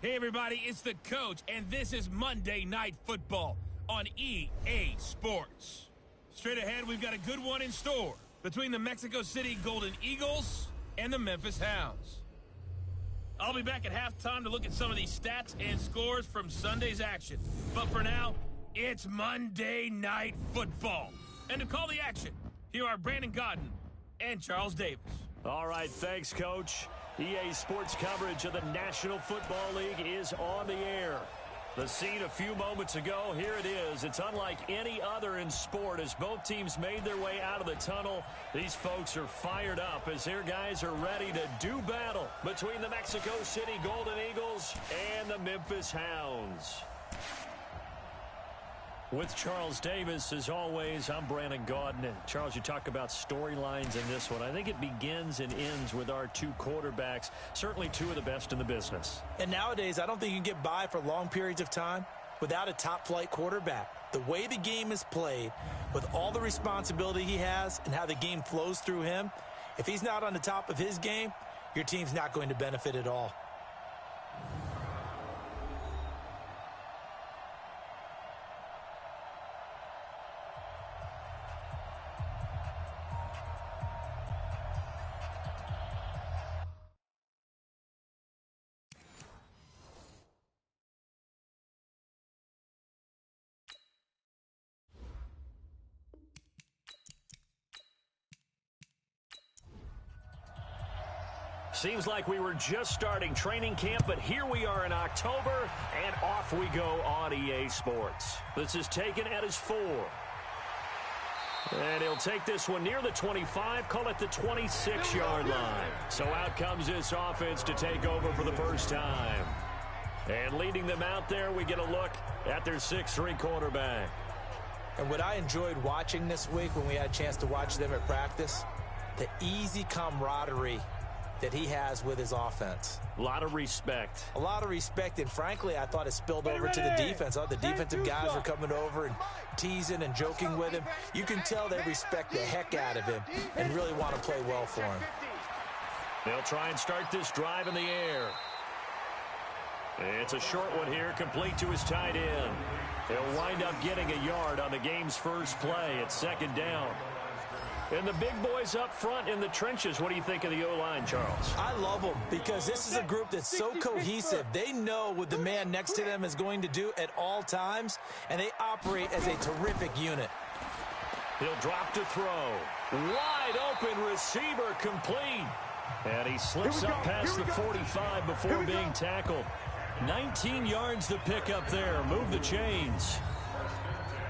Hey everybody, it's the coach, and this is Monday Night Football on EA Sports. Straight ahead, we've got a good one in store between the Mexico City Golden Eagles and the Memphis Hounds. I'll be back at halftime to look at some of these stats and scores from Sunday's action. But for now, it's Monday Night Football. And to call the action, here are Brandon Godden and Charles Davis. All right, thanks, Coach. EA Sports coverage of the National Football League is on the air. The scene a few moments ago, here it is. It's unlike any other in sport as both teams made their way out of the tunnel. These folks are fired up as their guys are ready to do battle between the Mexico City Golden Eagles and the Memphis Hounds. With Charles Davis, as always, I'm Brandon Godden. Charles, you talk about storylines in this one. I think it begins and ends with our two quarterbacks, certainly two of the best in the business. And nowadays, I don't think you can get by for long periods of time without a top-flight quarterback. The way the game is played, with all the responsibility he has and how the game flows through him, if he's not on the top of his game, your team's not going to benefit at all. Seems like we were just starting training camp, but here we are in October, and off we go on EA Sports. This is taken at his 4. And he'll take this one near the 25, call it the 26-yard line. So out comes this offense to take over for the first time. And leading them out there, we get a look at their 6'3 quarterback. And what I enjoyed watching this week when we had a chance to watch them at practice, the easy camaraderie that he has with his offense. A lot of respect. A lot of respect, and frankly, I thought it spilled over to the defense. The defensive guys were coming over and teasing and joking with him. You can tell they respect the heck out of him and really want to play well for him. They'll try and start this drive in the air. It's a short one here, complete to his tight end. He'll wind up getting a yard on the game's first play. It's second down. And the big boys up front in the trenches, what do you think of the O-line, Charles? I love them because this is a group that's so cohesive. They know what the man next to them is going to do at all times, and they operate as a terrific unit. He'll drop to throw. Wide open receiver complete. And he slips up past the 45 before being tackled. 19 yards to pick up there. Move the chains.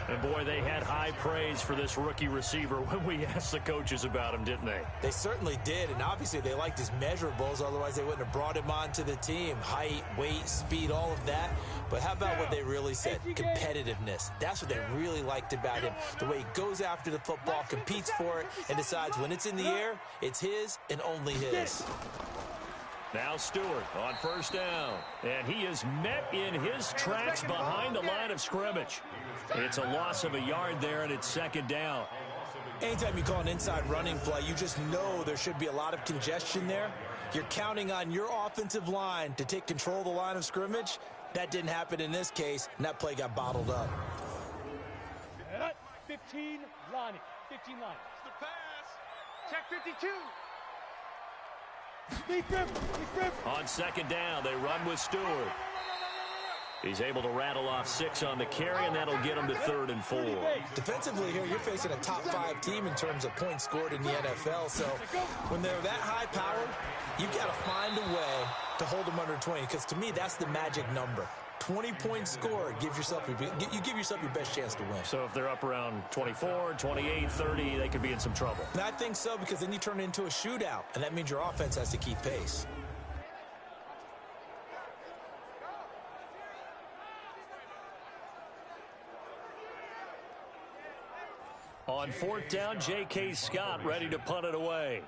And, boy, they had high praise for this rookie receiver when we asked the coaches about him, didn't they? They certainly did, and obviously they liked his measurables. Otherwise, they wouldn't have brought him onto the team. Height, weight, speed, all of that. But how about what they really said? Competitiveness. That's what they really liked about him. The way he goes after the football, competes for it, and decides when it's in the air, it's his and only his. Now Stewart on first down. And he is met in his tracks behind the line of scrimmage. It's a loss of a yard there, and it's second down. Anytime you call an inside running play, you just know there should be a lot of congestion there. You're counting on your offensive line to take control of the line of scrimmage. That didn't happen in this case, and that play got bottled up. 15 line. 15 line. It's the pass. Check 52. On second down, they run with Stewart. He's able to rattle off 6 on the carry, and that'll get him to 3rd and 4. Defensively here, you're facing a top 5 team in terms of points scored in the NFL. So when they're that high powered, you got to find a way to hold them under 20. Because to me, that's the magic number. 20 points scored, you give yourself your best chance to win. So if they're up around 24, 28, 30, they could be in some trouble. And I think so, because then you turn it into a shootout, and that means your offense has to keep pace. On 4th down, J.K. Scott ready to punt it away.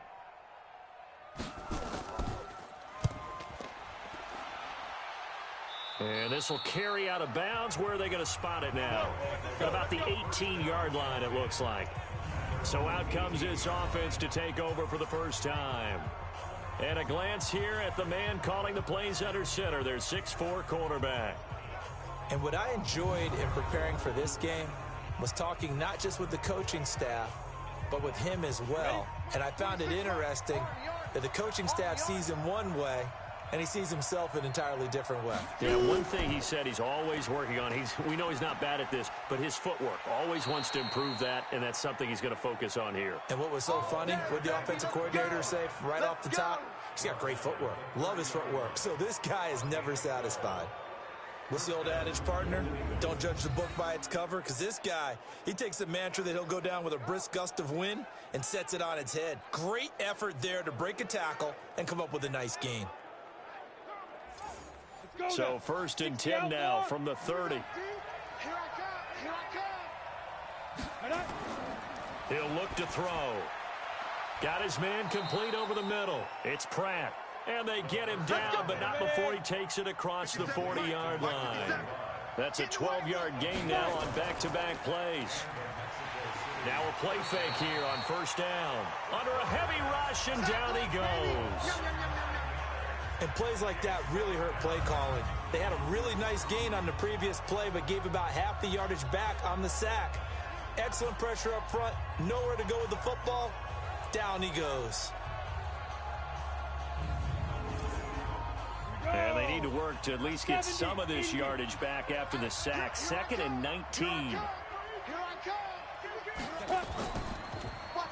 And this will carry out of bounds. Where are they going to spot it now? At about the 18-yard line, it looks like. So out comes this offense to take over for the first time. And a glance here at the man calling the plays under center, their 6'4" quarterback. And what I enjoyed in preparing for this game was talking not just with the coaching staff, but with him as well. And I found it interesting that the coaching staff sees him one way, and he sees himself an entirely different way. Yeah, one thing he said he's always working on, we know he's not bad at this, but his footwork, always wants to improve that, and that's something he's going to focus on here. And what was so funny, what the offensive coordinator say right off the top, he's got great footwork. Love his footwork. So this guy is never satisfied. What's the old adage, partner? Don't judge the book by its cover, because this guy, he takes the mantra that he'll go down with a brisk gust of wind and sets it on its head. Great effort there to break a tackle and come up with a nice gain. So 1st and 10 now from the 30. Here I come. He'll look to throw. Got his man complete over the middle. It's Pratt. And they get him down, but not before he takes it across the 40-yard line. That's a 12-yard gain now on back-to-back plays. Now a play fake here on 1st down. Under a heavy rush, and down he goes. And plays like that really hurt play calling. They had a really nice gain on the previous play, but gave about half the yardage back on the sack. Excellent pressure up front. Nowhere to go with the football. Down he goes. And they need to work to at least get some of this yardage back after the sack. 2nd and 19.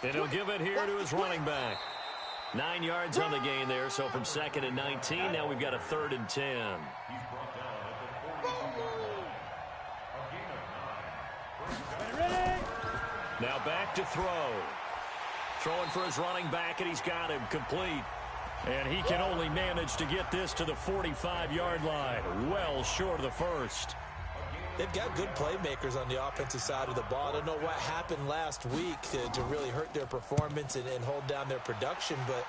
And he'll give it here to his running back. 9 yards on the gain there, so from 2nd and 19, now we've got a 3rd and 10. Now back to throw. Throwing for his running back, and he's got him complete. And he can only manage to get this to the 45-yard line. Well short of the first. They've got good playmakers on the offensive side of the ball. I don't know what happened last week to really hurt their performance and hold down their production, but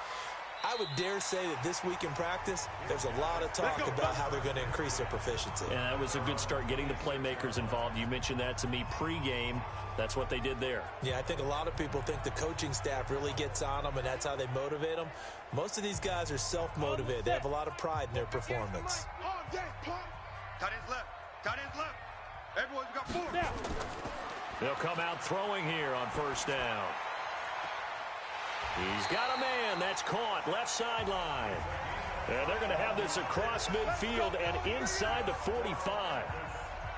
I would dare say that this week in practice, there's a lot of talk about how they're going to increase their proficiency. And that was a good start, getting the playmakers involved. You mentioned that to me pregame. That's what they did there. Yeah, I think a lot of people think the coaching staff really gets on them, and that's how they motivate them. Most of these guys are self-motivated. They have a lot of pride in their performance. Tight ends left. Tight ends left. Everyone's got 4. They'll come out throwing here on 1st down. He's got a man. That's caught. Left sideline. And they're going to have this across midfield and inside the 45.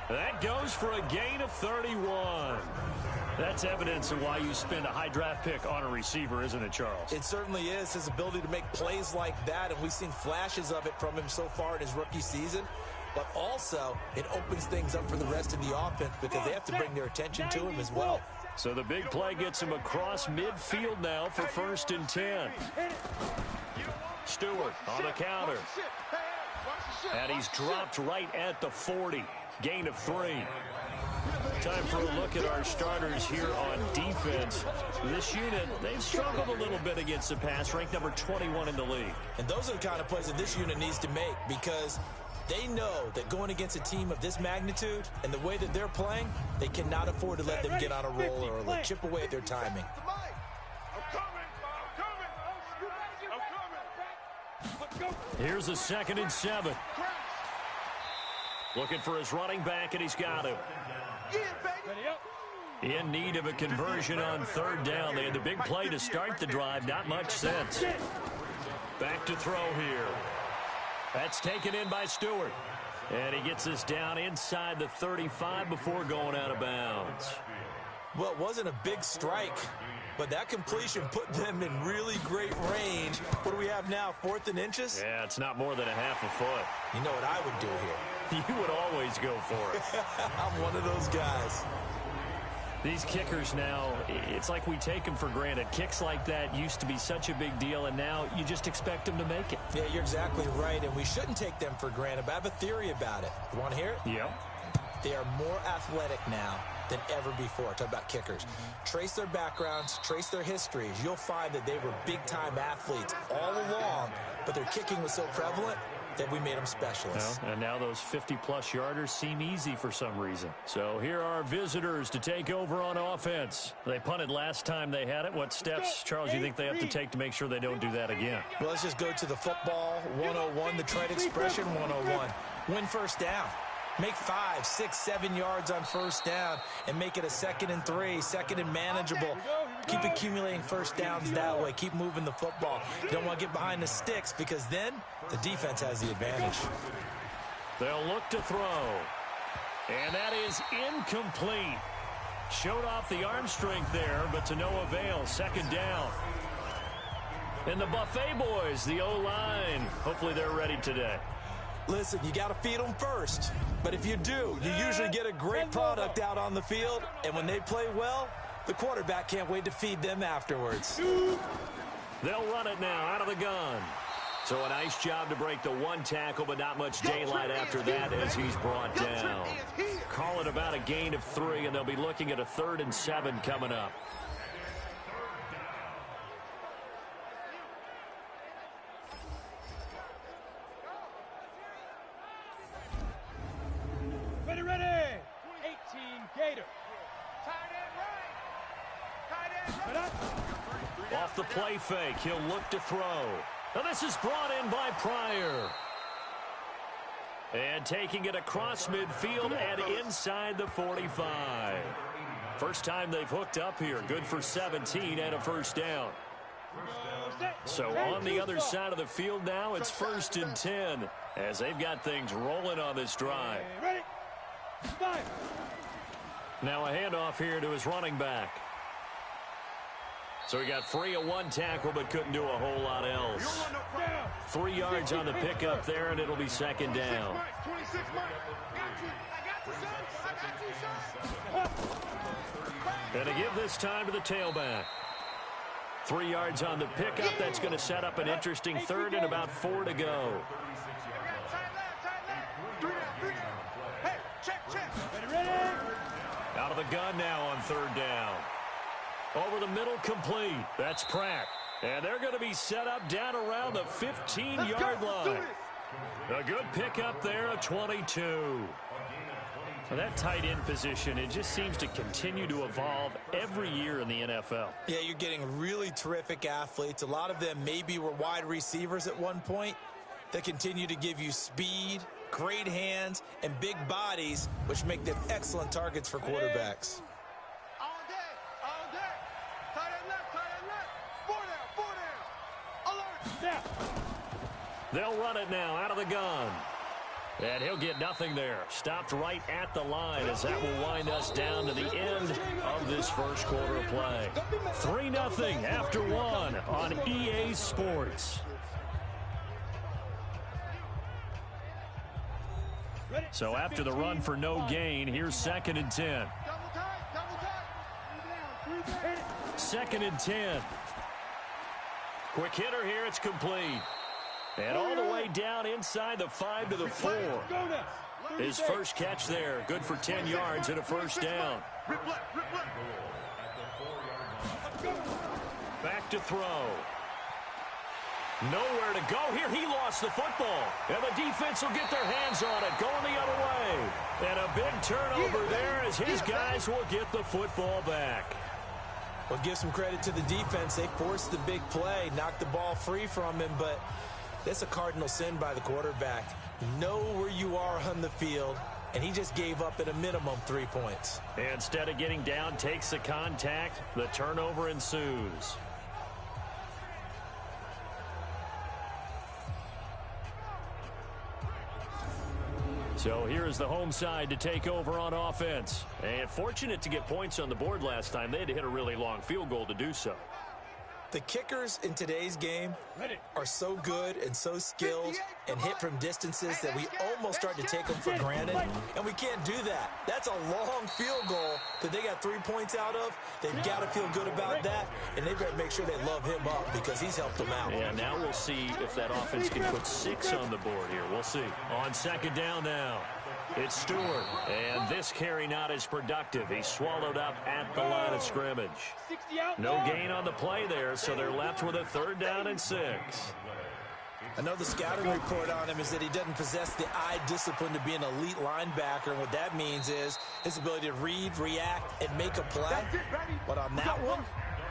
That goes for a gain of 31. That's evidence of why you spend a high draft pick on a receiver, isn't it, Charles? It certainly is. His ability to make plays like that, and we've seen flashes of it from him so far in his rookie season. But also, it opens things up for the rest of the offense because they have to bring their attention to him as well. So the big play gets him across midfield now for 1st and 10. Stewart on the counter. And he's dropped right at the 40. Gain of 3. Time for a look at our starters here on defense. This unit, they've struggled a little bit against the pass, ranked number 21 in the league. And those are the kind of plays that this unit needs to make because they know that going against a team of this magnitude and the way that they're playing, they cannot afford to let them get on a roll or chip away at their timing. Here's a 2nd and 7. Looking for his running back, and he's got him. In need of a conversion on 3rd down. They had the big play to start the drive. Not much sense. Back to throw here. That's taken in by Stewart. And he gets us down inside the 35 before going out of bounds. Well, it wasn't a big strike, but that completion put them in really great range. What do we have now, 4th and inches? Yeah, it's not more than a half a foot. You know what I would do here? You would always go for it. I'm one of those guys. These kickers now, it's like we take them for granted. Kicks like that used to be such a big deal, and now you just expect them to make it. Yeah, you're exactly right, and we shouldn't take them for granted, but I have a theory about it. You want to hear it? Yeah. They are more athletic now than ever before. Talk about kickers. Trace their backgrounds, trace their histories. You'll find that they were big-time athletes all along, but their kicking was so prevalent, that we made them specialists. Well, and now those 50-plus yarders seem easy for some reason. So here are visitors to take over on offense. They punted last time they had it. What steps, Charles, you think they have to take to make sure they don't do that again? Well, let's just go to the football 101, the trade expression 101. Win first down. Make 5, 6, 7 yards on first down and make it a 2nd and 3, 2nd and manageable. Keep accumulating first downs that way. Keep moving the football. You don't want to get behind the sticks because then the defense has the advantage. They'll look to throw. And that is incomplete. Showed off the arm strength there, but to no avail. 2nd down. And the Buffet boys, the O-line, hopefully they're ready today. Listen, you got to feed them first. But if you do, you usually get a great product out on the field. And when they play well, the quarterback can't wait to feed them afterwards. They'll run it now out of the gun. So a nice job to break the 1 tackle, but not much daylight after that as he's brought down. Call it about a gain of 3, and they'll be looking at a 3rd and 7 coming up. Ready. 18 Gator. Off the play fake, he'll look to throw. Now this is brought in by Pryor. And taking it across midfield and inside the 45. First time they've hooked up here. Good for 17 and a first down. So on the other side of the field now, it's 1st and 10 as they've got things rolling on this drive. Ready. 5. Now a handoff here to his running back. So he got free of 1 tackle but couldn't do a whole lot else. 3 yards on the pickup there, and it'll be 2nd down. And to give this time to the tailback. 3 yards on the pickup. That's going to set up an interesting 3rd and about 4 to go. Out of the gun now on 3rd down. Over the middle, complete. That's Pratt. And they're going to be set up down around the 15-yard line. A good pickup there, a 22. Well, that tight end position, it just seems to continue to evolve every year in the NFL. Yeah, you're getting really terrific athletes. A lot of them maybe were wide receivers at one point that continue to give you speed, great hands, and big bodies, which make them excellent targets for quarterbacks. All day. Tight end left. 4 down. Alert. They'll run it now out of the gun. And he'll get nothing there. Stopped right at the line as that will wind us down to the end of this first quarter of play. 3-0 after 1 on EA Sports. So after the run for no gain, here's 2nd and 10. 2nd and 10. Quick hitter here, it's complete. And all the way down inside the 5 to the 4. His first catch there, good for 10 yards and a first down. Back to throw. Nowhere to go here. He lost the football. And the defense will get their hands on it, going the other way. And a big turnover there as his guys will get the football back. Well, give some credit to the defense. They forced the big play, knocked the ball free from him, but that's a cardinal sin by the quarterback. Know where you are on the field, and he just gave up at a minimum 3 points. Instead of getting down, takes the contact. The turnover ensues. So here is the home side to take over on offense. And fortunate to get points on the board last time. They had to hit a really long field goal to do so. The kickers in today's game are so good and so skilled and hit from distances that we almost start to take them for granted, and we can't do that. That's a long field goal that they got 3 points out of. They've got to feel good about that, and they better make sure they love him up because he's helped them out. Yeah, now we'll see if that offense can put 6 on the board here. We'll see. On 2nd down now. It's Stewart, and this carry not as productive. He's swallowed up at the line of scrimmage. No gain on the play there, so they're left with a 3rd down and 6. I know the scouting report on him is that he doesn't possess the eye discipline to be an elite linebacker. And what that means is his ability to read, react, and make a play. But on that one,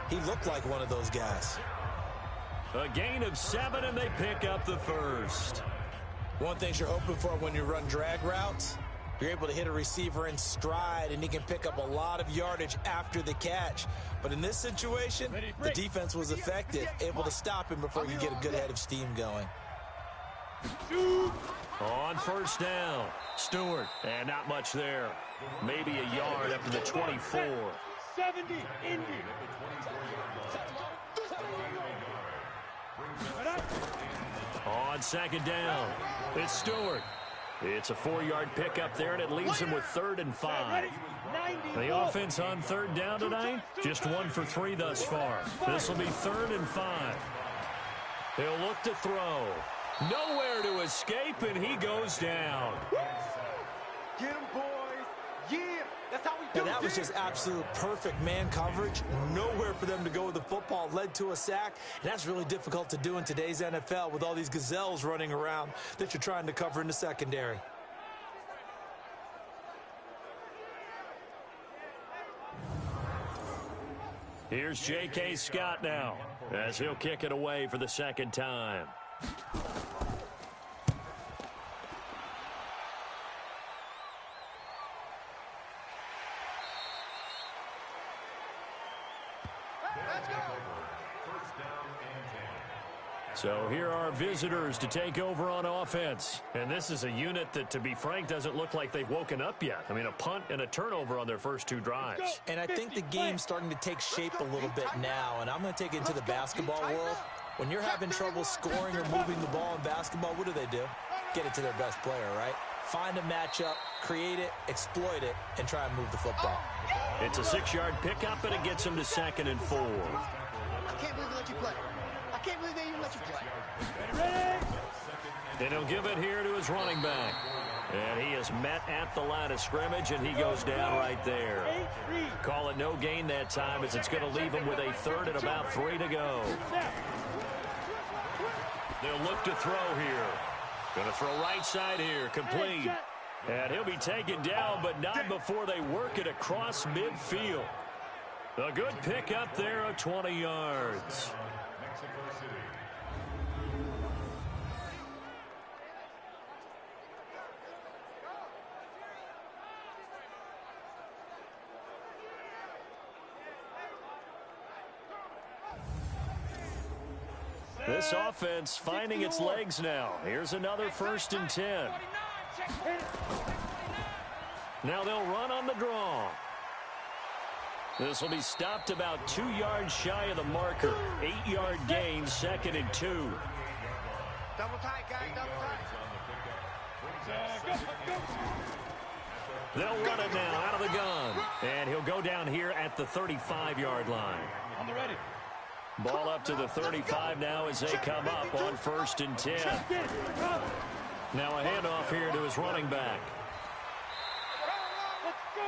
he looked like one of those guys. A gain of 7, and they pick up the first. One thing you're hoping for when you run drag routes, you're able to hit a receiver in stride, and he can pick up a lot of yardage after the catch. But in this situation, the defense was effective, able to stop him before he could get a good head of steam going. On first down, Stewart, and not much there. Maybe a yard up to the 24. 70, Indy. On second down, it's Stewart. It's a 4-yard pickup there, and it leaves him with 3rd and 5. The offense on 3rd down tonight, just 1 for 3 thus far. This will be 3rd and 5. He'll look to throw. Nowhere to escape, and he goes down. Get him, boys. Yeah, that's how we do it. And that was just absolute perfect man coverage. Nowhere for them to go with the football. Led to a sack. And that's really difficult to do in today's NFL with all these gazelles running around that you're trying to cover in the secondary. Here's J.K. Scott now as he'll kick it away for the second time. So here are visitors to take over on offense. And this is a unit that, to be frank, doesn't look like they've woken up yet. I mean, a punt and a turnover on their first 2 drives. And I think the game's starting to take shape a little bit now. And I'm going to take it into the basketball world. When you're having trouble scoring or moving the ball in basketball, what do? Get it to their best player, right? Find a matchup, create it, exploit it, and try and move the football. It's a 6-yard pickup, and it gets him to 2nd and 4. I can't believe they let you play. I can't believe they even let you play. And he'll give it here to his running back. And he is met at the line of scrimmage, and he goes down right there. Call it no gain that time, as it's going to leave him with a 3rd and about 3 to go. They'll look to throw here. Going to throw right side here, complete. And he'll be taken down, but not before they work it across midfield. A good pickup there of 20 yards. This offense finding its legs now. Here's another 1st and 10. Now they'll run on the draw. This will be stopped about 2 yards shy of the marker. 8-yard gain, 2nd and 2. Double tight, guys, double tight. They'll run it now out of the gun. And he'll go down here at the 35-yard line. On the ready. Ball up to the 35 now as they come up on 1st and 10. Now a handoff here to his running back.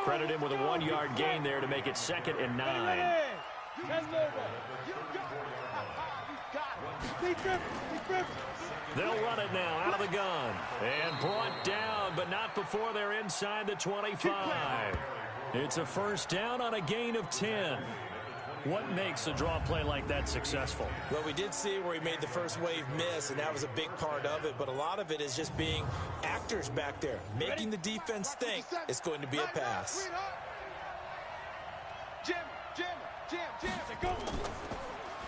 Credit him with a 1-yard gain there to make it 2nd and 9. They'll run it now out of the gun. And brought down, but not before they're inside the 25. It's a 1st down on a gain of 10. What makes a draw play like that successful? Well, we did see where he made the first wave miss, and that was a big part of it. But a lot of it is just being actors back there, making the defense think it's going to be a pass.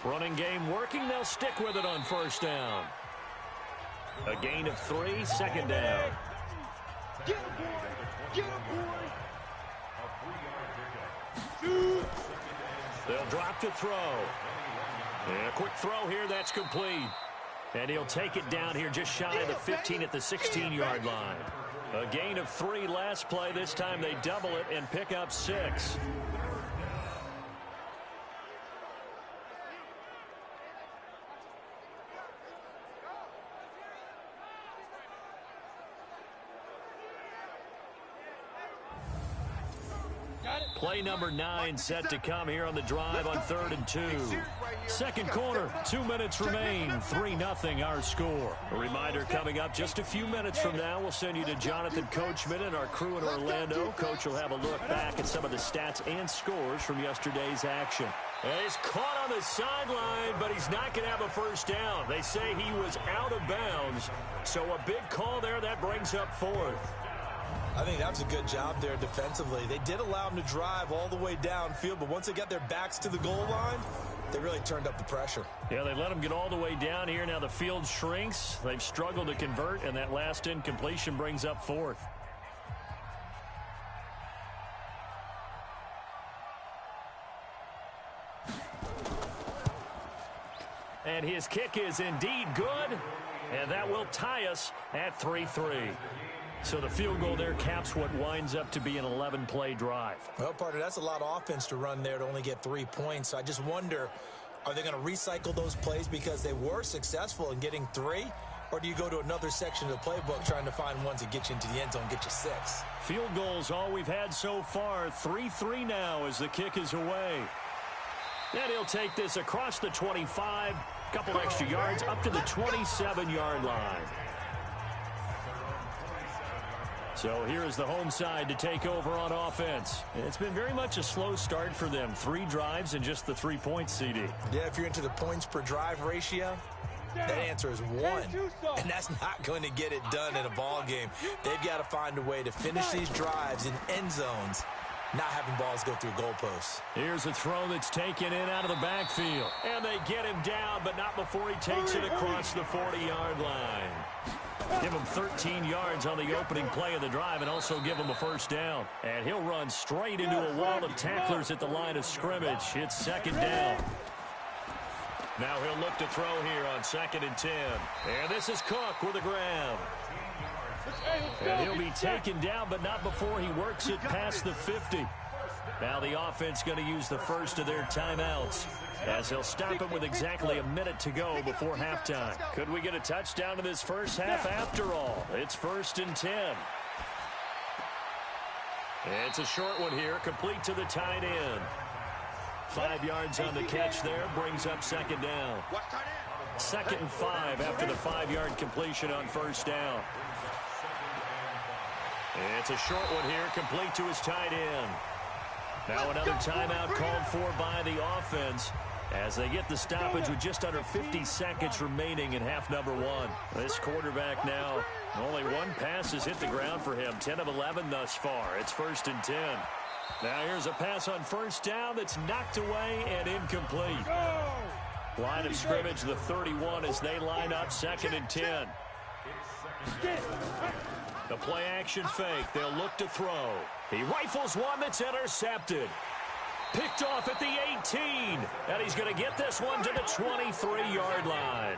Running game working. They'll stick with it on 1st down. A gain of 3, 2nd down. Get him, boy! Get him, boy! They'll drop to throw. And a quick throw here, that's complete. And he'll take it down here just shy of the 15 at the 16-yard line. A gain of 3 last play. This time they double it and pick up 6. Play number 9 set to come here on the drive on 3rd and 2. Second quarter, 2 minutes remain. 3-0 our score. A reminder coming up just a few minutes from now. We'll send you to Jonathan Coachman and our crew in Orlando. Coach will have a look back at some of the stats and scores from yesterday's action. And he's caught on the sideline, but he's not going to have a first down. They say he was out of bounds. So a big call there that brings up 4th. I think that was a good job there defensively. They did allow him to drive all the way downfield, but once they got their backs to the goal line, they really turned up the pressure. Yeah, they let him get all the way down here. Now the field shrinks. They've struggled to convert, and that last incompletion brings up 4th. And his kick is indeed good, and that will tie us at 3-3. So the field goal there caps what winds up to be an 11-play drive. Well, partner, that's a lot of offense to run there to only get 3 points. So I just wonder, are they going to recycle those plays because they were successful in getting 3? Or do you go to another section of the playbook trying to find ones that get you into the end zone, get you 6? Field goals all we've had so far. 3-3 now as the kick is away. And he'll take this across the 25. Couple extra yards up to the 27-yard line. So here is the home side to take over on offense. It's been very much a slow start for them. 3 drives and just the 3 points, CD. Yeah, if you're into the points per drive ratio, that answer is 1. And that's not going to get it done in a ball game. They've got to find a way to finish these drives in end zones, not having balls go through goalposts. Here's a throw that's taken in out of the backfield. And they get him down, but not before he takes it across the 40-yard line. Give him 13 yards on the opening play of the drive and also give him a first down. And he'll run straight into a wall of tacklers at the line of scrimmage. It's 2nd down. Now he'll look to throw here on 2nd and 10. And this is Cook with a grab. And he'll be taken down, but not before he works it past the 50. Now the offense going to use the first of their timeouts, as he'll stop it with exactly a minute to go before halftime. Could we get a touchdown in this first half after all? It's 1st and 10. It's a short one here, complete to the tight end. 5 yards on the catch there, brings up 2nd down. 2nd and 5 after the 5-yard completion on first down. It's a short one here, complete to his tight end. Now another timeout called for by the offense as they get the stoppage with just under 50 seconds remaining in half number 1. This quarterback now, only 1 pass has hit the ground for him. 10 of 11 thus far. It's 1st and 10. Now here's a pass on first down that's knocked away and incomplete. Line of scrimmage, the 31 as they line up 2nd and 10. The play action fake. They'll look to throw. He rifles one that's intercepted. Picked off at the 18. And he's going to get this one to the 23-yard line.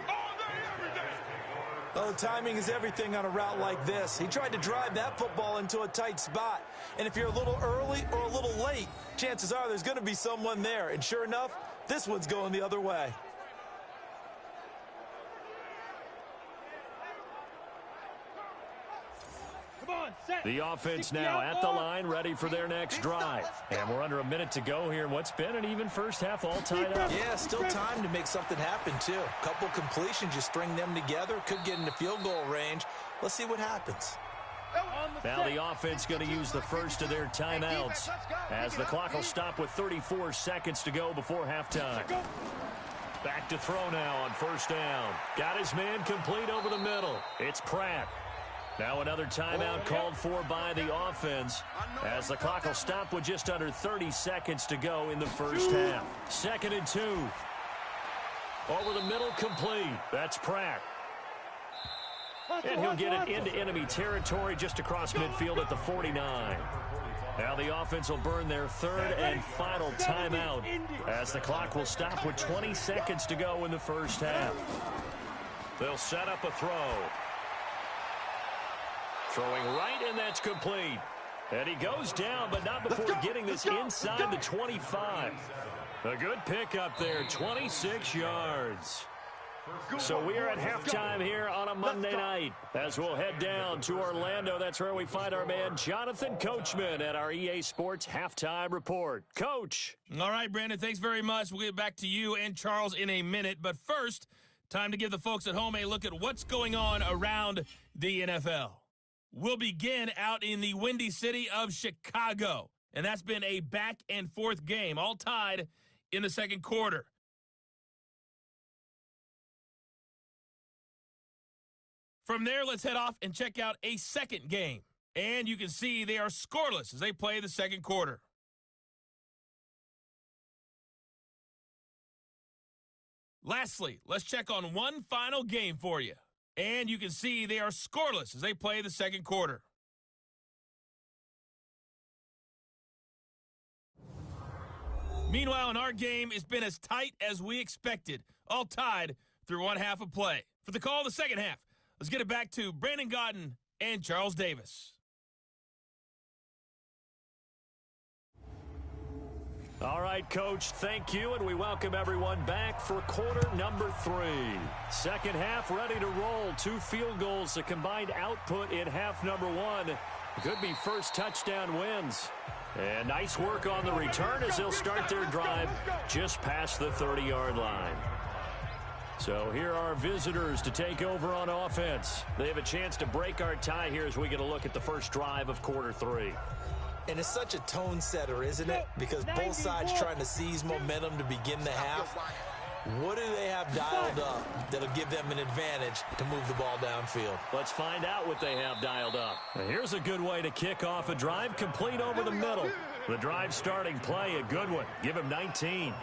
Oh, timing is everything on a route like this. He tried to drive that football into a tight spot. And if you're a little early or a little late, chances are there's going to be someone there. And sure enough, this one's going the other way. The offense now at the line, ready for their next drive. And we're under a minute to go here in what's been an even first half, all tied up. Yeah, still time to make something happen, too. Couple completions, you string them together, could get into field goal range. Let's see what happens. Now the offense going to use the first of their timeouts as the clock will stop with 34 seconds to go before halftime. Back to throw now on first down. Got his man complete over the middle. It's Pratt. Now another timeout called for by the offense as the clock will stop with just under 30 seconds to go in the first half. 2nd and 2. Over the middle, complete. That's Pratt. And he'll get it into enemy territory just across midfield at the 49. Now the offense will burn their 3rd and final timeout as the clock will stop with 20 seconds to go in the first half. They'll set up a throw. Throwing right, and that's complete. And he goes down, but not before getting this inside the 25. A good pickup there, 26 yards. So we are at halftime here on a Monday night as we'll head down to Orlando. That's where we find our man Jonathan Coachman at our EA Sports Halftime Report. Coach. All right, Brandon, thanks very much. We'll get back to you and Charles in a minute. But first, time to give the folks at home a look at what's going on around the NFL. We'll begin out in the Windy City of Chicago. And that's been a back-and-forth game, all tied in the second quarter. From there, let's head off and check out a second game. And you can see they are scoreless as they play the second quarter. Lastly, let's check on one final game for you. And you can see they are scoreless as they play the second quarter. Meanwhile, in our game, it's been as tight as we expected, all tied through one half of play. For the call of the second half, let's get it back to Brandon Godden and Charles Davis. All right, Coach, thank you, and we welcome everyone back for quarter number 3. Second half ready to roll. 2 field goals, the combined output in half number 1. Could be first touchdown wins. And nice work on the return as they'll start their drive just past the 30-yard line. So here are visitors to take over on offense. They have a chance to break our tie here as we get a look at the first drive of quarter 3. And it's such a tone setter, isn't it? Because both sides trying to seize momentum to begin the half. What do they have dialed up that'll give them an advantage to move the ball downfield? Let's find out what they have dialed up. Here's a good way to kick off a drive, complete over the middle. The drive starting play, a good one. Give him 19.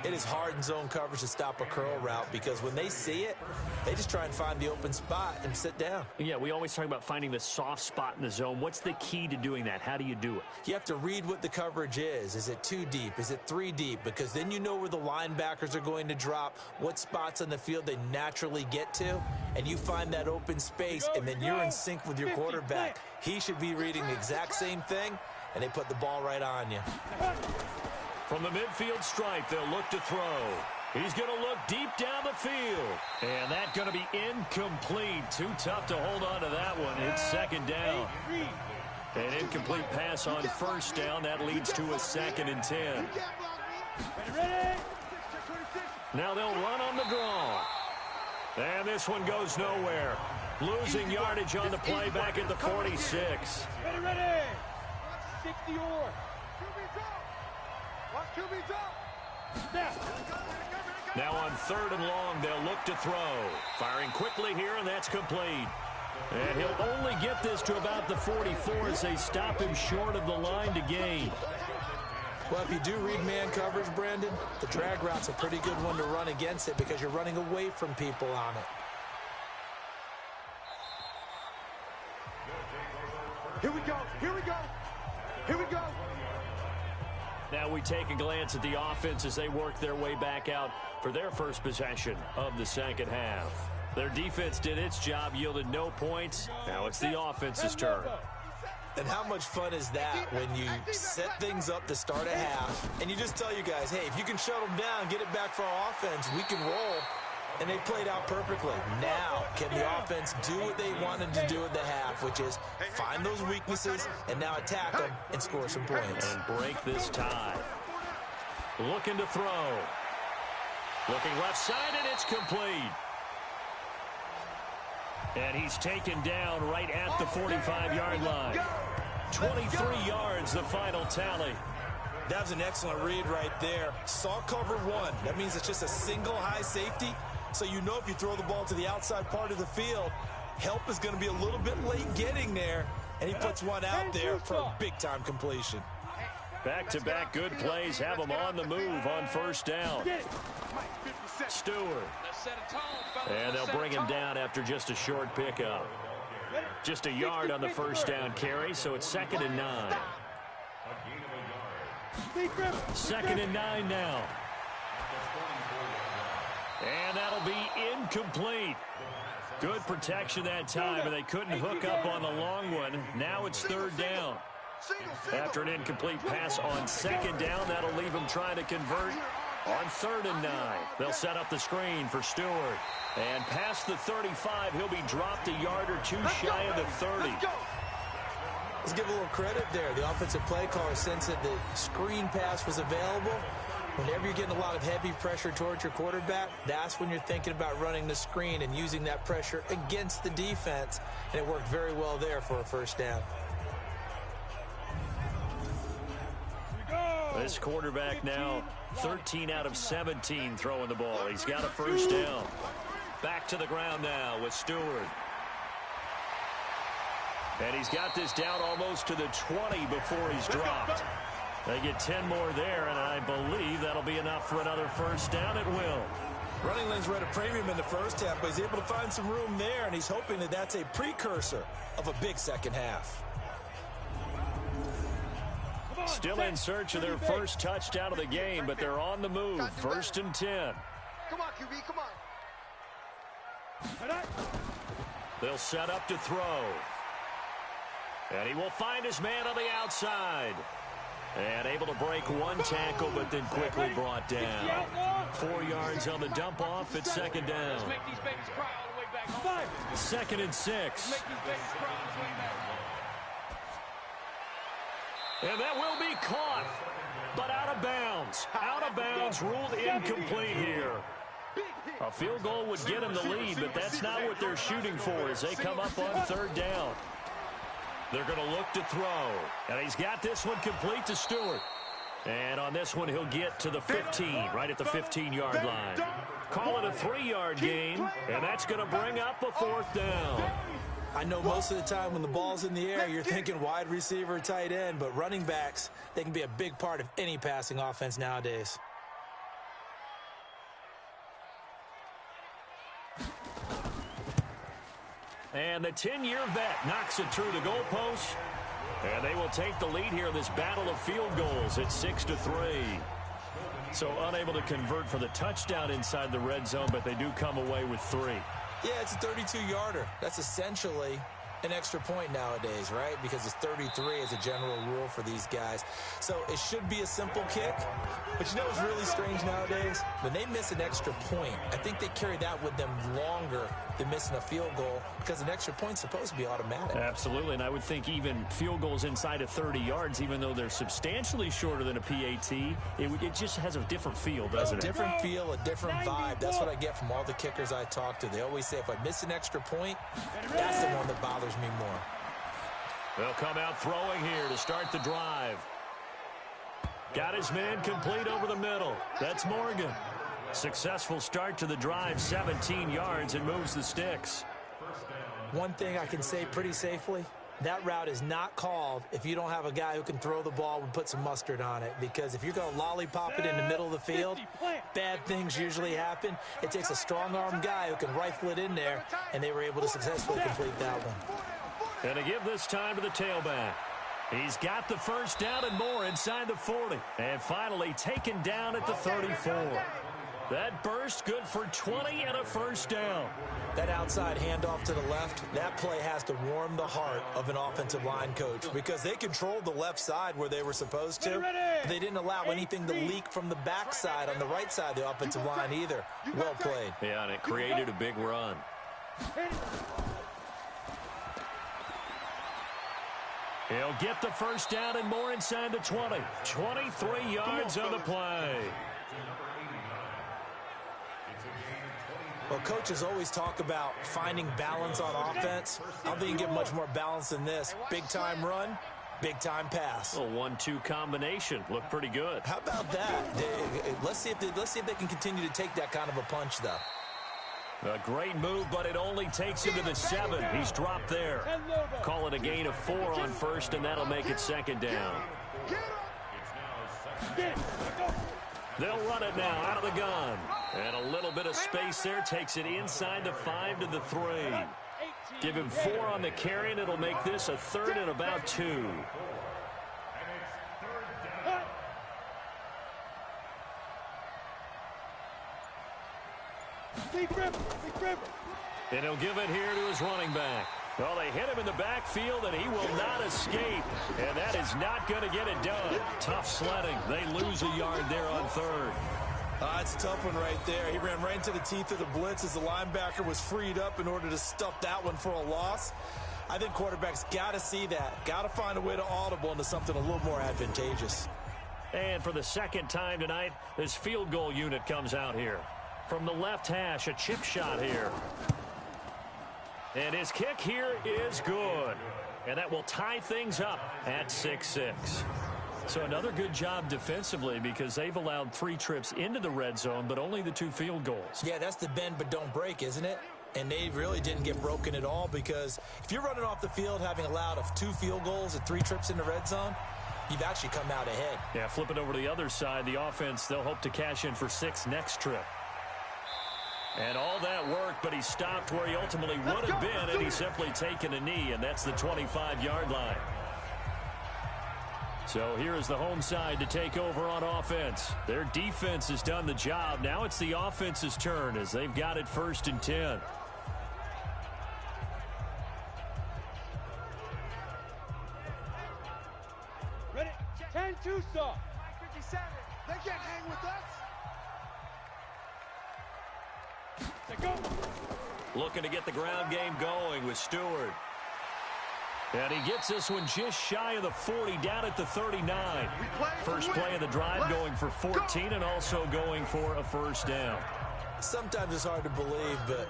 It is hard in zone coverage to stop a curl route because when they see it, they just try and find the open spot and sit down. Yeah, we always talk about finding the soft spot in the zone. What's the key to doing that? How do you do it? You have to read what the coverage is. Is it 2 deep? Is it 3 deep? Because then you know where the linebackers are going to drop, what spots on the field they naturally get to, and you find that open space, and then you're in sync with your quarterback. He should be reading the exact same thing, and they put the ball right on you. From the midfield stripe, they'll look to throw. He's going to look deep down the field. And that's going to be incomplete. Too tough to hold on to that one. It's second down. An incomplete pass on first down. That leads to a 2nd and 10. Now they'll run on the draw. And this one goes nowhere. Losing yardage on the play back at the 46. Ready. 60 or. Now on 3rd and long, they'll look to throw. Firing quickly here, and that's complete. And he'll only get this to about the 44 as they stop him short of the line to gain. Well, if you do read man coverage, Brandon, the drag route's a pretty good one to run against it because you're running away from people on it. Here we go. Here we go. Here we go. Now we take a glance at the offense as they work their way back out for their first possession of the second half. Their defense did its job, yielded no points. Now it's the offense's turn. And how much fun is that when you set things up to start a half and you just tell you guys, hey, if you can shut them down, get it back for our offense, we can roll. And they played out perfectly. Now, can the offense do what they wanted to do at the half, which is find those weaknesses and now attack them and score some points. And break this tie. Looking to throw. Looking left side, and it's complete. And he's taken down right at the 45-yard line. 23 yards, the final tally. That was an excellent read right there. Saw cover 1. That means it's just a single high safety. So you know if you throw the ball to the outside part of the field, help is going to be a little bit late getting there. And he puts one out there for a big-time completion. Back-to-back good plays have him on the move on first down. Stewart. And they'll bring him down after just a short pickup. Just a yard on the first down carry, so it's 2nd and 9. 2nd and 9 now. And that'll be incomplete. Good protection that time, but they couldn't hook up on the long one. Now it's 3rd down. After an incomplete pass on 2nd down, that'll leave them trying to convert On 3rd and 9, they'll set up the screen for Stewart. And past the 35, he'll be dropped a yard or two shy of the 30. Let's give a little credit there. The offensive play caller sensed that the screen pass was available. Whenever you're getting a lot of heavy pressure towards your quarterback, that's when you're thinking about running the screen and using that pressure against the defense. And it worked very well there for a first down. This quarterback now 13 out of 17 throwing the ball. He's got a first down. Back to the ground now with Stewart. And he's got this down almost to the 20 before he's dropped. They get 10 more there, and I believe that'll be enough for another first down. It will. Running lanes were at a premium in the first half, but he's able to find some room there, and he's hoping that that's a precursor of a big second half. Still in search of their first touchdown of the game, but they're on the move. 1st and 10. Come on, QB, come on. They'll set up to throw. And he will find his man on the outside. And able to break one tackle, but then quickly brought down. 4 yards on the dump off at 2nd down. 2nd and 6. And that will be caught, but out of bounds. Out of bounds, ruled incomplete here. A field goal would get him the lead, but that's not what they're shooting for as they come up on 3rd down. They're going to look to throw. And he's got this one complete to Stewart. And on this one, he'll get to the 15, right at the 15-yard line. Call it a 3-yard gain, and that's going to bring up a 4th down. I know most of the time when the ball's in the air, you're thinking wide receiver, tight end, but running backs, they can be a big part of any passing offense nowadays. And the 10-year vet knocks it through the goalpost. And they will take the lead here in this battle of field goals at 6-3. So unable to convert for the touchdown inside the red zone, but they do come away with 3. Yeah, it's a 32-yarder. That's essentially an extra point nowadays, right? Because it's 33 as a general rule for these guys. So it should be a simple kick. But you know what's really strange nowadays? When they miss an extra point, I think they carry that with them longer than missing a field goal because an extra point's supposed to be automatic. Absolutely, and I would think even field goals inside of 30 yards, even though they're substantially shorter than a PAT, it just has a different feel, doesn't it? A different feel, a different vibe. That's what I get from all the kickers I talk to. They always say if I miss an extra point, that's the one that bothers me more. They'll come out throwing here to start the drive. Got his man complete over the middle. That's Morgan. Successful start to the drive, 17 yards, and moves the sticks. One thing I can say pretty safely, that route is not called if you don't have a guy who can throw the ball and put some mustard on it. Because if you're going to lollipop it in the middle of the field, bad things usually happen. It takes a strong-armed guy who can rifle it in there, and they were able to successfully complete that one. And to give this time to the tailback. He's got the first down and more inside the 40. And finally taken down at the 34. That burst good for 20 and a first down. That outside handoff to the left, that play has to warm the heart of an offensive line coach because they controlled the left side where they were supposed to. But they didn't allow anything to leak from the backside on the right side of the offensive line either. Well played. Yeah, and it created a big run. He'll get the first down and more inside the 20. 23 yards on the play. Well, coaches always talk about finding balance on offense. I don't think you can get much more balance than this. Big-time run, big-time pass. A 1-2 combination. Looked pretty good. How about that? Let's see if they can continue to take that kind of a punch, though. A great move, but it only takes him to the 7. He's dropped there. Call it a gain of 4 on first, and that'll make it second down. They'll run it now out of the gun. And a little bit of space there takes it inside the 5 to the 3. Give him 4 on the carry, and it'll make this a 3rd and about 2. And he'll give it here to his running back. Well, they hit him in the backfield, and he will not escape. And that is not going to get it done. Tough sledding. They lose a yard there on 3rd. It's a tough one right there. He ran right into the teeth of the blitz as the linebacker was freed up in order to stuff that one for a loss. I think quarterbacks got to see that. Got to find a way to audible into something a little more advantageous. And for the second time tonight, this field goal unit comes out here. From the left hash, a chip shot here. And his kick here is good. And that will tie things up at 6-6. So another good job defensively because they've allowed 3 trips into the red zone, but only the 2 field goals. Yeah, that's the bend but don't break, isn't it? And they really didn't get broken at all because if you're running off the field having allowed 2 field goals and 3 trips in the red zone, you've actually come out ahead. Yeah, flip it over to the other side. The offense, they'll hope to cash in for 6 next trip. And all that worked, but he stopped where he ultimately would have been, and he's simply taken a knee, and that's the 25-yard line. So here is the home side to take over on offense. Their defense has done the job. Now it's the offense's turn as they've got it 1st and 10. Ready? 10-2 stop. 57. They can't hang with us. Looking to get the ground game going with Stewart. And he gets this one just shy of the 40, down at the 39. First play of the drive going for 14 and also going for a first down. Sometimes it's hard to believe, but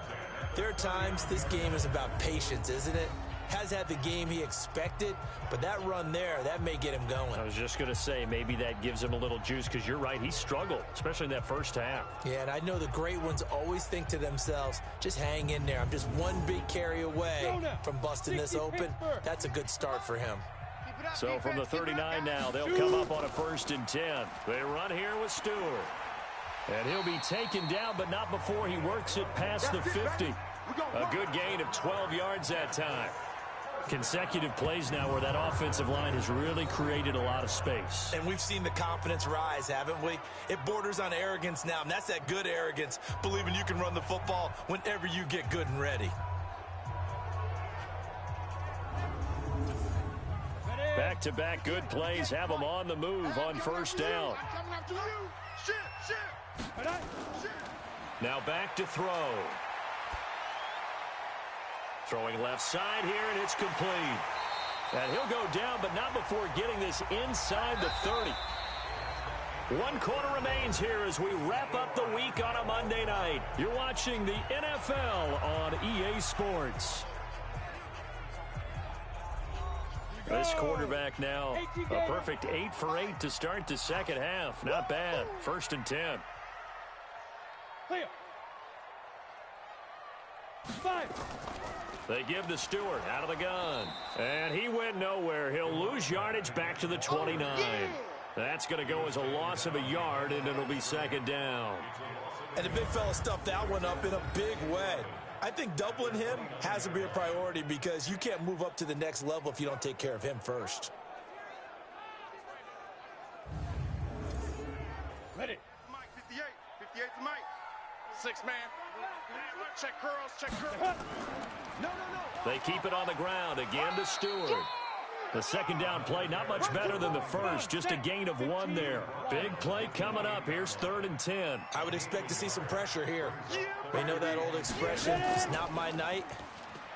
there are times this game is about patience, isn't it? Has had the game he expected, but that run there, that may get him going. I was just going to say, maybe that gives him a little juice because you're right, he struggled, especially in that first half. Yeah, and I know the great ones always think to themselves, just hang in there. I'm just one big carry away from busting this open. That's a good start for him. So from the 39 now, they'll come up on a 1st and 10. They run here with Stewart. And he'll be taken down, but not before he works it past the 50. A good gain of 12 yards that time. Consecutive plays now where that offensive line has really created a lot of space. And we've seen the confidence rise, haven't we? It borders on arrogance now, and that's that good arrogance, believing you can run the football whenever you get good and ready. Back-to-back good plays have them on the move on 1st down. Now back to throw. Throwing left side here, and it's complete. And he'll go down, but not before getting this inside the 30. 1 quarter remains here as we wrap up the week on a Monday night. You're watching the NFL on EA Sports. This quarterback now, a perfect 8 for 8 to start the second half. Not bad. 1st and 10. 5. They give to Stewart out of the gun. And he went nowhere. He'll lose yardage back to the 29. That's going to go as a loss of a yard, and it'll be 2nd down. And the big fella stuffed that one up in a big way. I think doubling him has to be a priority because you can't move up to the next level if you don't take care of him first. Ready. Mike, 58. 58's Mike. 6 man. Check curls, check curls. No. They keep it on the ground again to Stewart. The 2nd down play, not much better than the first, just a gain of 1 there. Big play coming up. Here's 3rd and 10. I would expect to see some pressure here. We know that old expression, it's not my night.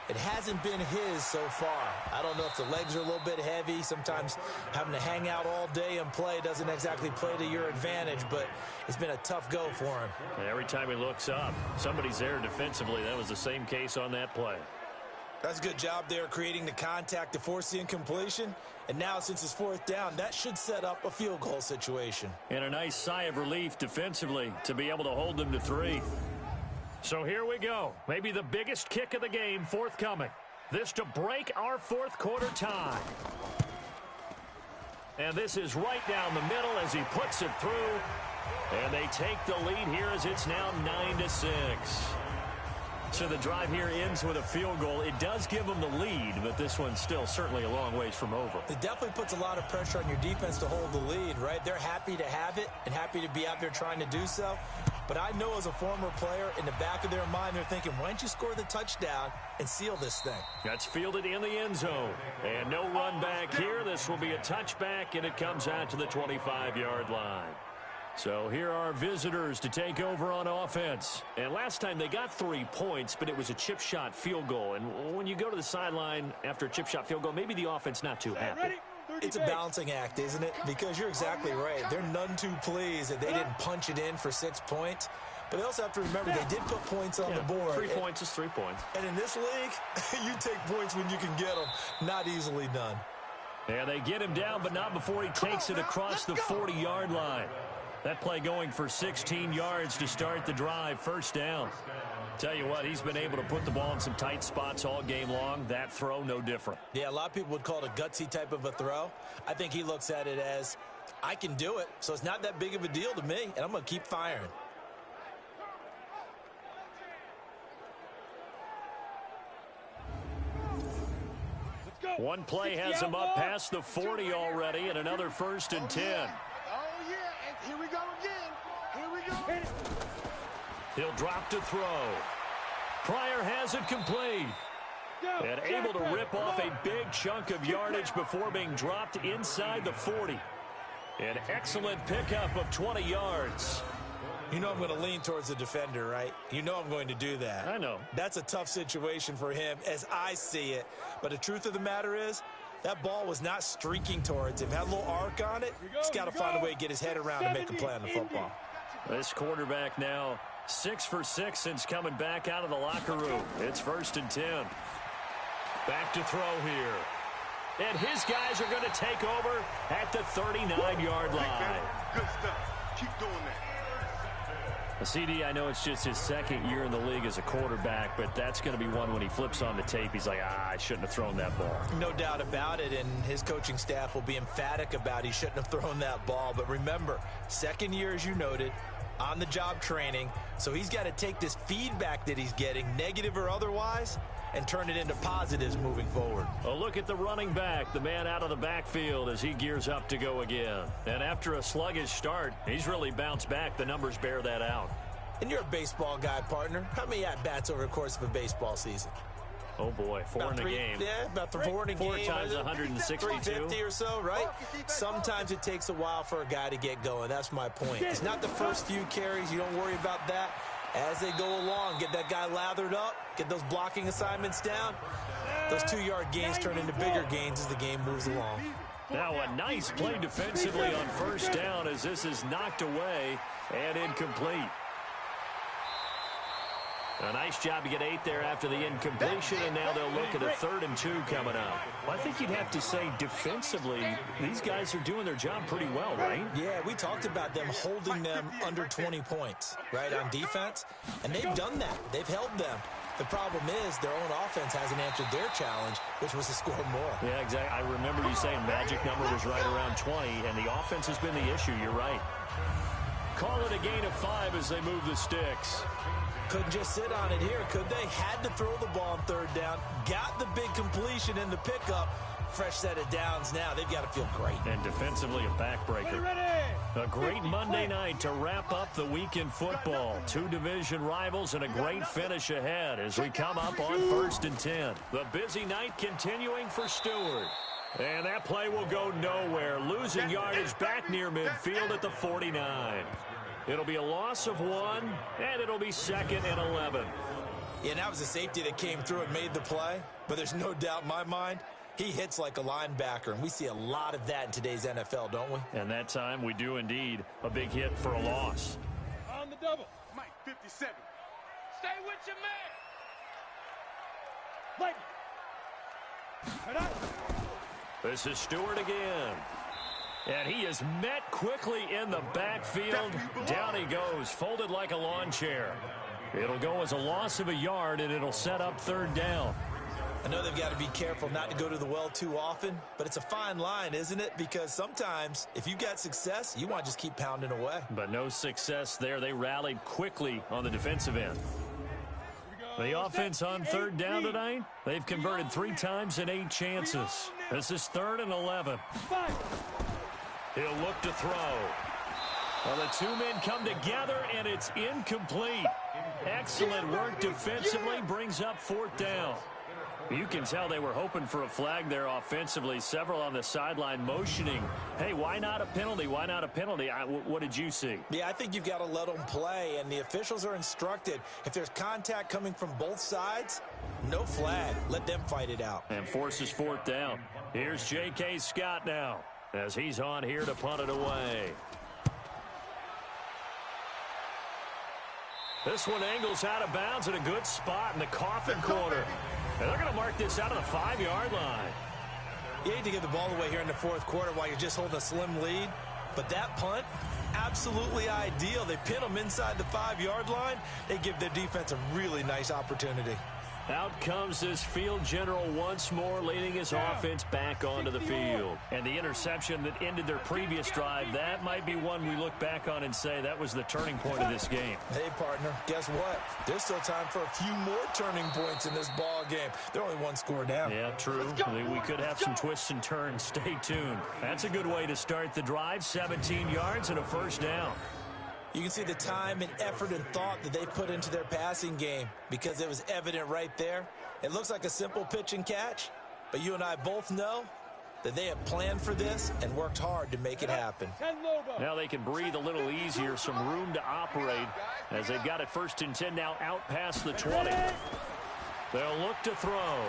It hasn't been his so far. I don't know if the legs are a little bit heavy. Sometimes having to hang out all day and play doesn't exactly play to your advantage, but it's been a tough go for him. Every time he looks up, somebody's there defensively. That was the same case on that play. That's a good job there creating the contact to force the incompletion. And now since it's 4th down, that should set up a field goal situation. And a nice sigh of relief defensively to be able to hold them to 3. So here we go. Maybe the biggest kick of the game forthcoming. This to break our 4th quarter tie. And this is right down the middle as he puts it through. And they take the lead here as it's now 9-6. So the drive here ends with a field goal. It does give them the lead, but this one's still certainly a long ways from over. It definitely puts a lot of pressure on your defense to hold the lead, right? They're happy to have it and happy to be out there trying to do so. But I know as a former player, in the back of their mind, they're thinking, why don't you score the touchdown and seal this thing? That's fielded in the end zone. And no run back here. This will be a touchback, and it comes out to the 25-yard line. So here are visitors to take over on offense. And last time they got 3 points, but it was a chip shot field goal. And when you go to the sideline after a chip shot field goal, maybe the offense not too happy. It's a balancing act, isn't it? Because you're exactly right. They're none too pleased that they didn't punch it in for 6 points. But they also have to remember they did put points on the board. 3 points is 3 points. And in this league, you take points when you can get them. Not easily done. And they get him down, but not before he takes it across the 40-yard line. That play going for 16 yards to start the drive. First down. Tell you what, he's been able to put the ball in some tight spots all game long. That throw, no different. Yeah, a lot of people would call it a gutsy type of a throw. I think he looks at it as, I can do it, so it's not that big of a deal to me, and I'm going to keep firing. One play has him up past the 40 already, and another 1st and 10. Oh, yeah, and here we go again. Here we go. He'll drop to throw. Pryor has it complete. And able to rip off a big chunk of yardage before being dropped inside the 40. An excellent pickup of 20 yards. You know I'm going to lean towards the defender, right? You know I'm going to do that. I know. That's a tough situation for him as I see it. But the truth of the matter is, that ball was not streaking towards him. It had a little arc on it. He's got to find a way to get his head around and make a play on the football. This quarterback now 6 for 6 since coming back out of the locker room. It's 1st and 10. Back to throw here. And his guys are going to take over at the 39-yard line. Good stuff. Keep doing that. CD, I know it's just his 2nd year in the league as a quarterback, but that's going to be one when he flips on the tape. He's like, I shouldn't have thrown that ball. No doubt about it, and his coaching staff will be emphatic about he shouldn't have thrown that ball. But remember, 2nd year, as you noted, on-the-job training, so he's got to take this feedback that he's getting, negative or otherwise, and turn it into positives moving forward. A look at the running back, the man out of the backfield as he gears up to go again. And after a sluggish start, he's really bounced back. The numbers bear that out. And you're a baseball guy, partner. How many at-bats over the course of a baseball season? Oh, boy, 4 in a game. Yeah, about 4 in a game. 4 times 162. 350 or so, right? Sometimes it takes a while for a guy to get going. That's my point. It's not the first few carries. You don't worry about that. As they go along, get that guy lathered up, get those blocking assignments down. Those 2-yard gains turn into bigger gains as the game moves along. Now a nice play defensively on 1st down as this is knocked away and incomplete. A nice job to get 8 there after the incompletion, and now they'll look at a 3rd and 2 coming up. Well, I think you'd have to say defensively, these guys are doing their job pretty well, right? Yeah, we talked about them holding them under 20 points, right, on defense, and they've done that. They've held them. The problem is their own offense hasn't answered their challenge, which was to score more. Yeah, exactly. I remember you saying magic number was right around 20, and the offense has been the issue. You're right. Call it a gain of 5 as they move the sticks. Couldn't just sit on it here, could they? Had to throw the ball on 3rd down. Got the big completion in the pickup. Fresh set of downs now. They've got to feel great. And defensively, a backbreaker. A great Monday night to wrap up the week in football. 2 division rivals and a great finish ahead as we come up on 1st and 10. The busy night continuing for Stewart. And that play will go nowhere. Losing yardage back near midfield at the 49. It'll be a loss of 1, and it'll be 2nd and 11. Yeah, that was a safety that came through and made the play. But there's no doubt in my mind, he hits like a linebacker, and we see a lot of that in today's NFL, don't we? And that time we do indeed. A big hit for a loss. On the double. Mike 57. Stay with your man. Lightning. This is Stewart again. And he is met quickly in the backfield. Down he goes, folded like a lawn chair. It'll go as a loss of a yard, and it'll set up 3rd down. I know they've got to be careful not to go to the well too often, but it's a fine line, isn't it? Because sometimes, if you got success, you want to just keep pounding away. But no success there. They rallied quickly on the defensive end. The offense on 3rd down tonight, they've converted 3 times in 8 chances. This is 3rd and 11. He'll look to throw. Well, the 2 men come together, and it's incomplete. Excellent work defensively, brings up 4th down. You can tell they were hoping for a flag there offensively. Several on the sideline motioning. Hey, why not a penalty? Why not a penalty? What did you see? Yeah, I think you've got to let them play, and the officials are instructed. If there's contact coming from both sides, no flag. Let them fight it out. And forces fourth down. Here's J.K. Scott now as he's on here to punt it away. This one angles out of bounds at a good spot in the coffin corner. And they're going to mark this out of the 5-yard line. You hate to give the ball away here in the fourth quarter while you're just holding a slim lead. But that punt, absolutely ideal. They pin them inside the 5-yard line. They give their defense a really nice opportunity. Out comes this field general once more, leading his offense back onto the field. And the interception that ended their previous drive, that might be one we look back on and say that was the turning point of this game. Hey, partner, guess what? There's still time for a few more turning points in this ball game. They're only one score down. Yeah, true. We could have some twists and turns. Stay tuned. That's a good way to start the drive. 17 yards and a first down. You can see the time and effort and thought that they put into their passing game because it was evident right there. It looks like a simple pitch and catch, but you and I both know that they have planned for this and worked hard to make it happen. Now they can breathe a little easier, some room to operate as they've got it 1st and 10 now out past the 20. They'll look to throw.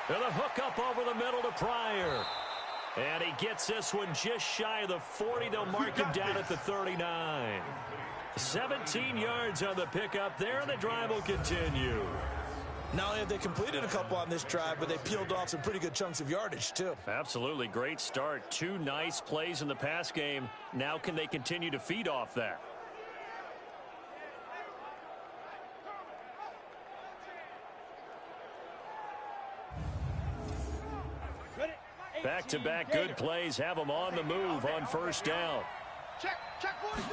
And a hook up over the middle to Pryor. And he gets this one just shy of the 40. They'll mark him down at the 39. 17 yards on the pickup there, and the drive will continue. Not only have they completed a couple on this drive, but they peeled off some pretty good chunks of yardage, too. Absolutely great start. 2 nice plays in the pass game. Now can they continue to feed off that? Back-to-back good plays have them on the move on 1st down. Check, boys.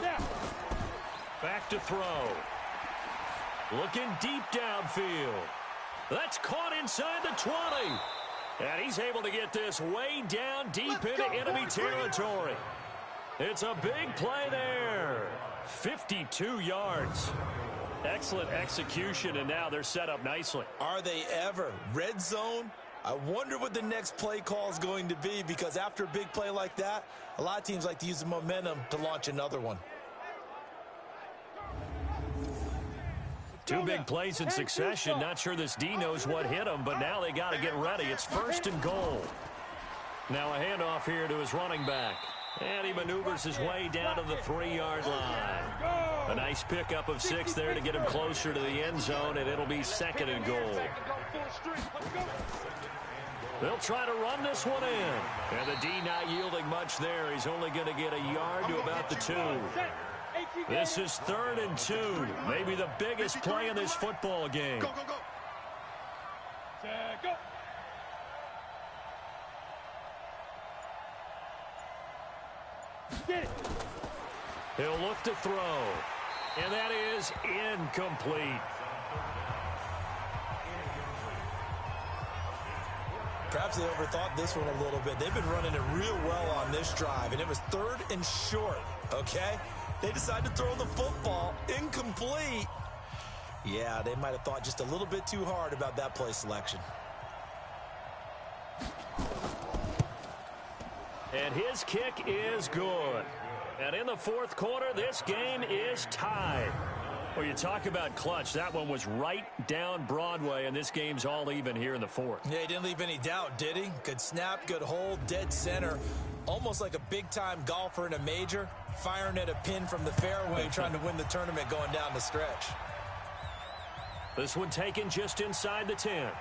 Back to throw. Looking deep downfield. That's caught inside the 20. And he's able to get this way down deep into enemy territory. It's a big play there. 52 yards. Excellent execution, and now they're set up nicely. Are they ever? Red zone? I wonder what the next play call is going to be, because after a big play like that, a lot of teams like to use the momentum to launch another one. 2 big plays in succession. Not sure this D knows what hit him, but now they got to get ready. It's 1st and goal. Now a handoff here to his running back. And he maneuvers his way down to the 3-yard line. A nice pickup of 6 there to get him closer to the end zone, and it'll be 2nd and goal. They'll try to run this one in. And the D not yielding much there. He's only going to get a yard to about the 2. This is 3rd and 2. Maybe the biggest play in this football game. Go. Get it. He'll look to throw. And that is incomplete. Perhaps they overthought this one a little bit. They've been running it real well on this drive, and it was 3rd and short, okay? They decided to throw the football incomplete. Yeah, they might have thought just a little bit too hard about that play selection. And his kick is good. And in the 4th quarter, this game is tied. Well, you talk about clutch. That one was right down Broadway, and this game's all even here in the 4th. Yeah, he didn't leave any doubt, did he? Good snap, good hold, dead center. Almost like a big-time golfer in a major, firing at a pin from the fairway, trying to win the tournament going down the stretch. This one taken just inside the 10.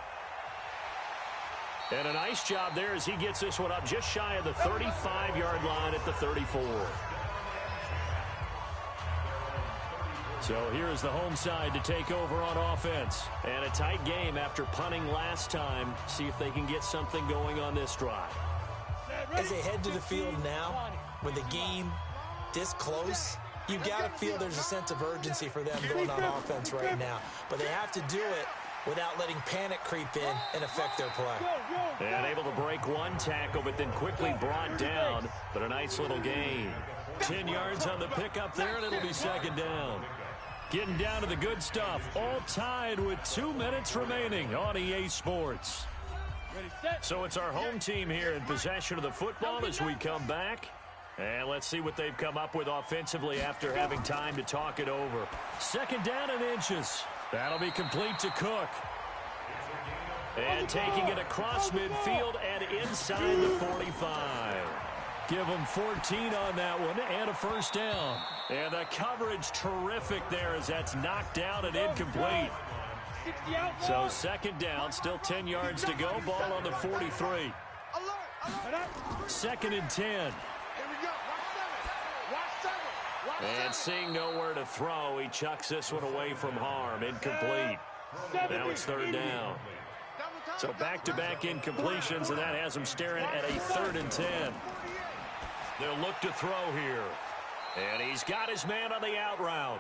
And a nice job there as he gets this one up just shy of the 35-yard line at the 34. So here's the home side to take over on offense. And a tight game after punting last time. See if they can get something going on this drive. As they head to the field now, with the game this close, you've got to feel there's a sense of urgency for them going on offense right now. But they have to do it without letting panic creep in and affect their play. And able to break one tackle, but then quickly brought down. But a nice little gain. 10 yards on the pickup there, and it'll be 2nd down. Getting down to the good stuff. All tied with 2 minutes remaining on EA Sports. So it's our home team here in possession of the football as we come back. And let's see what they've come up with offensively after having time to talk it over. Second down and inches. That'll be complete to Cook. And taking it across midfield and inside the 45. Give them 14 on that one and a first down. And the coverage terrific there as that's knocked down and incomplete. So second down, still 10 yards to go. Ball on the 43. Second and 10. And seeing nowhere to throw, he chucks this one away from harm. Incomplete. Now it's third down. So back-to-back incompletions, and that has him staring at a 3rd and 10. They'll look to throw here. And he's got his man on the out route.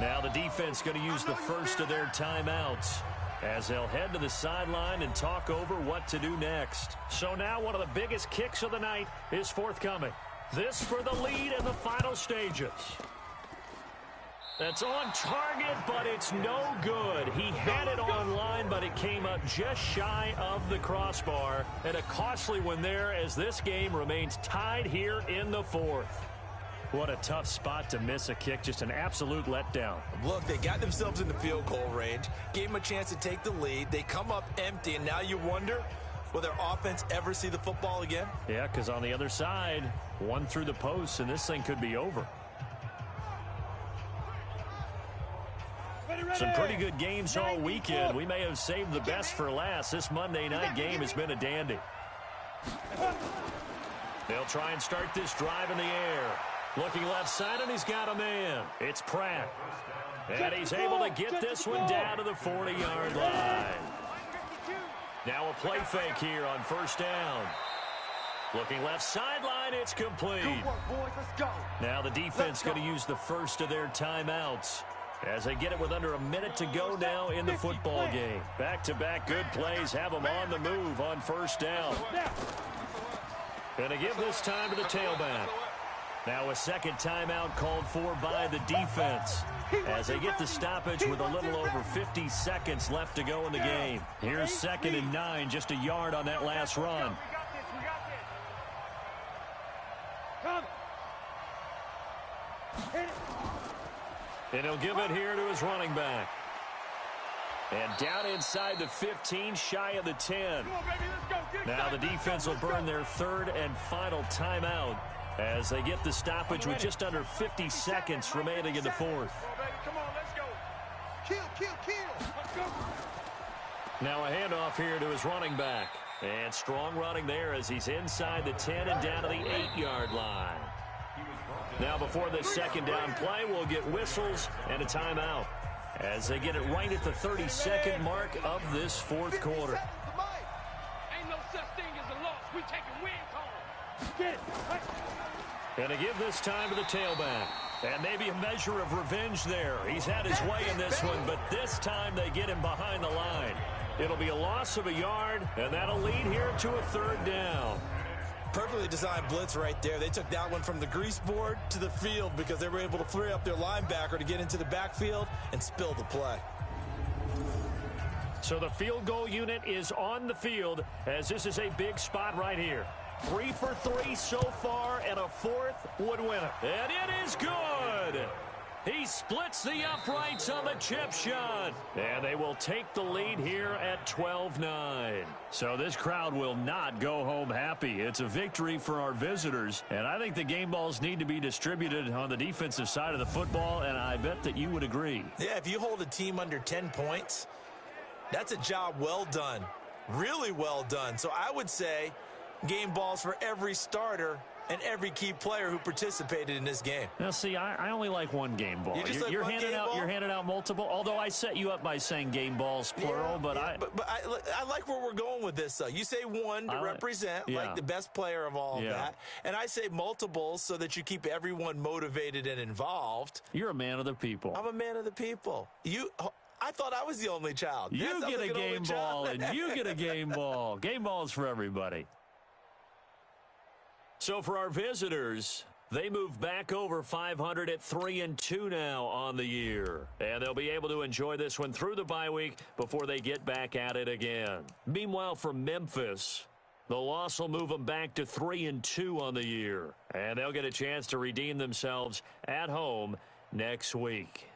Now the defense going to use the first of their timeouts as they'll head to the sideline and talk over what to do next. So now one of the biggest kicks of the night is forthcoming. This for the lead in the final stages. That's on target, but it's no good. He had it on line, but it came up just shy of the crossbar. And a costly one there as this game remains tied here in the 4th. What a tough spot to miss a kick. Just an absolute letdown. Look, they got themselves in the field goal range, gave them a chance to take the lead. They come up empty, and now you wonder, will their offense ever see the football again? Yeah, because on the other side, one through the post, and this thing could be over. Some pretty good games all weekend. We may have saved the best for last. This Monday night game has been a dandy. They'll try and start this drive in the air. Looking left side, and he's got a man. It's Pratt. And he's able to get this one down to the 40-yard line. Now a play fake here on first down. Looking left sideline, it's complete. Now the defense going to use the first of their timeouts as they get it with under a minute to go now in the football game. Back-to-back good plays have them on the move on first down. Going to give this time to the tailback. Now a second timeout called for by the defense as they get the stoppage with a little over 50 seconds left to go in the game. Here's 2nd and 9, just a yard on that last run. And he'll give it here to his running back. And down inside the 15, shy of the 10. Now the defense will burn their 3rd and final timeout as they get the stoppage with just under 50 seconds remaining in the 4th. Now a handoff here to his running back. And strong running there as he's inside the 10 and down to the 8-yard line. Now before this second down play, we'll get whistles and a timeout as they get it right at the 32nd mark of this 4th quarter. Ain't no such thing as a loss. We taking wins home. Get it. And to give this time to the tailback. And maybe a measure of revenge there. He's had his way in this one, but this time they get him behind the line. It'll be a loss of a yard, and that'll lead here to a 3rd down. Perfectly designed blitz right there. They took that one from the grease board to the field because they were able to free up their linebacker to get into the backfield and spill the play. So the field goal unit is on the field as this is a big spot right here. 3 for 3 so far, and a 4th would win it. And it is good. He splits the uprights on the chip shot. And they will take the lead here at 12-9. So this crowd will not go home happy. It's a victory for our visitors. And I think the game balls need to be distributed on the defensive side of the football, and I bet that you would agree. Yeah, if you hold a team under 10 points, that's a job well done. Really well done. So I would say game balls for every starter and every key player who participated in this game. Now, see, I only like one game ball. You're handing out multiple. Although I set you up by saying game balls plural, but I like where we're going with this. You say one to represent like the best player of all of that, and I say multiples so that you keep everyone motivated and involved. You're a man of the people. I'm a man of the people. I thought I was the only child. You get a game ball, and you get a game ball. Game balls for everybody. So for our visitors, They move back over 500 at 3-2 now on the year. And they'll be able to enjoy this one through the bye week before they get back at it again. Meanwhile, for Memphis, the loss will move them back to 3-2 on the year. And they'll get a chance to redeem themselves at home next week.